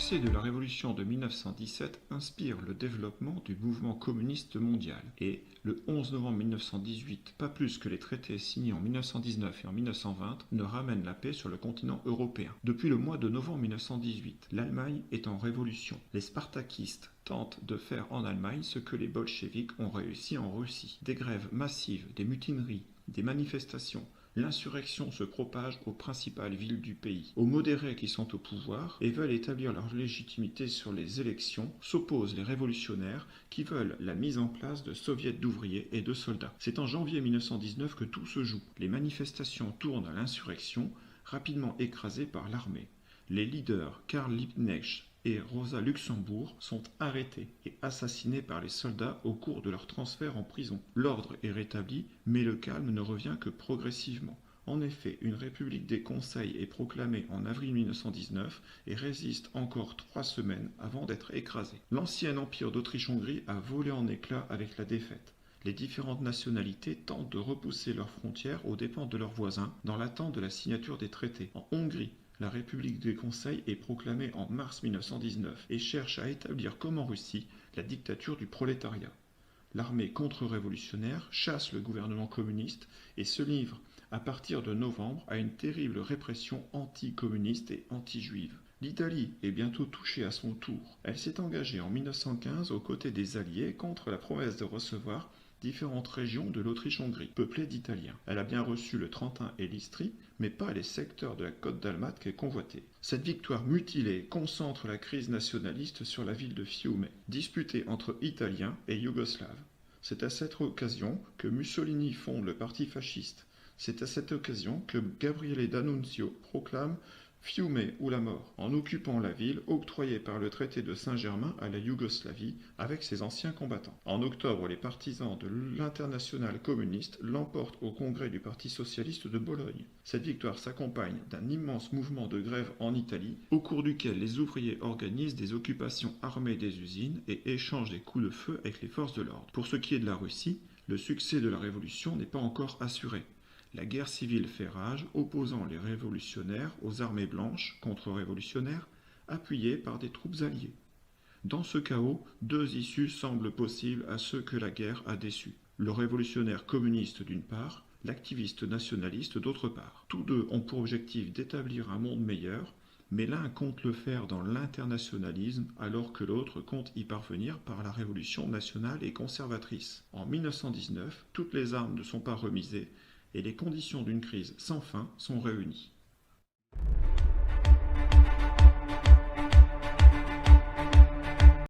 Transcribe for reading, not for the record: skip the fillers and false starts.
succès de la révolution de 1917 inspire le développement du mouvement communiste mondial et, le 11 novembre 1918, pas plus que les traités signés en 1919 et en 1920 ne ramènent la paix sur le continent européen. Depuis le mois de novembre 1918, l'Allemagne est en révolution. Les spartakistes tentent de faire en Allemagne ce que les bolcheviks ont réussi en Russie. Des grèves massives, des mutineries, des manifestations. L'insurrection se propage aux principales villes du pays. Aux modérés qui sont au pouvoir et veulent établir leur légitimité sur les élections, s'opposent les révolutionnaires qui veulent la mise en place de soviets d'ouvriers et de soldats. C'est en janvier 1919 que tout se joue. Les manifestations tournent à l'insurrection, rapidement écrasées par l'armée. Les leaders Karl Liebknecht et Rosa Luxembourg sont arrêtés et assassinés par les soldats au cours de leur transfert en prison. L'ordre est rétabli, mais le calme ne revient que progressivement. En effet, une république des conseils est proclamée en avril 1919 et résiste encore 3 semaines avant d'être écrasée. L'ancien empire d'Autriche-Hongrie a volé en éclats avec la défaite. Les différentes nationalités tentent de repousser leurs frontières aux dépens de leurs voisins dans l'attente de la signature des traités. En Hongrie, la République des Conseils est proclamée en mars 1919 et cherche à établir comme en Russie la dictature du prolétariat. L'armée contre-révolutionnaire chasse le gouvernement communiste et se livre à partir de novembre à une terrible répression anti-communiste et anti-juive. L'Italie est bientôt touchée à son tour. Elle s'est engagée en 1915 aux côtés des Alliés contre la promesse de recevoir différentes régions de l'Autriche-Hongrie, peuplées d'Italiens. Elle a bien reçu le Trentin et l'Istrie, mais pas les secteurs de la côte dalmate qu'elle convoitait. Cette victoire mutilée concentre la crise nationaliste sur la ville de Fiume, disputée entre Italiens et Yougoslaves. C'est à cette occasion que Mussolini fonde le parti fasciste. C'est à cette occasion que Gabriele D'Annunzio proclame Fiume ou la mort, en occupant la ville octroyée par le traité de Saint-Germain à la Yougoslavie avec ses anciens combattants. En octobre, les partisans de l'internationale communiste l'emportent au congrès du Parti socialiste de Bologne. Cette victoire s'accompagne d'un immense mouvement de grève en Italie, au cours duquel les ouvriers organisent des occupations armées des usines et échangent des coups de feu avec les forces de l'ordre. Pour ce qui est de la Russie, le succès de la révolution n'est pas encore assuré. La guerre civile fait rage, opposant les révolutionnaires aux armées blanches contre-révolutionnaires, appuyées par des troupes alliées. Dans ce chaos, 2 issues semblent possibles à ceux que la guerre a déçus. Le révolutionnaire communiste d'une part, l'activiste nationaliste d'autre part. Tous deux ont pour objectif d'établir un monde meilleur, mais l'un compte le faire dans l'internationalisme alors que l'autre compte y parvenir par la révolution nationale et conservatrice. En 1919, toutes les armes ne sont pas remisées, et les conditions d'une crise sans fin sont réunies.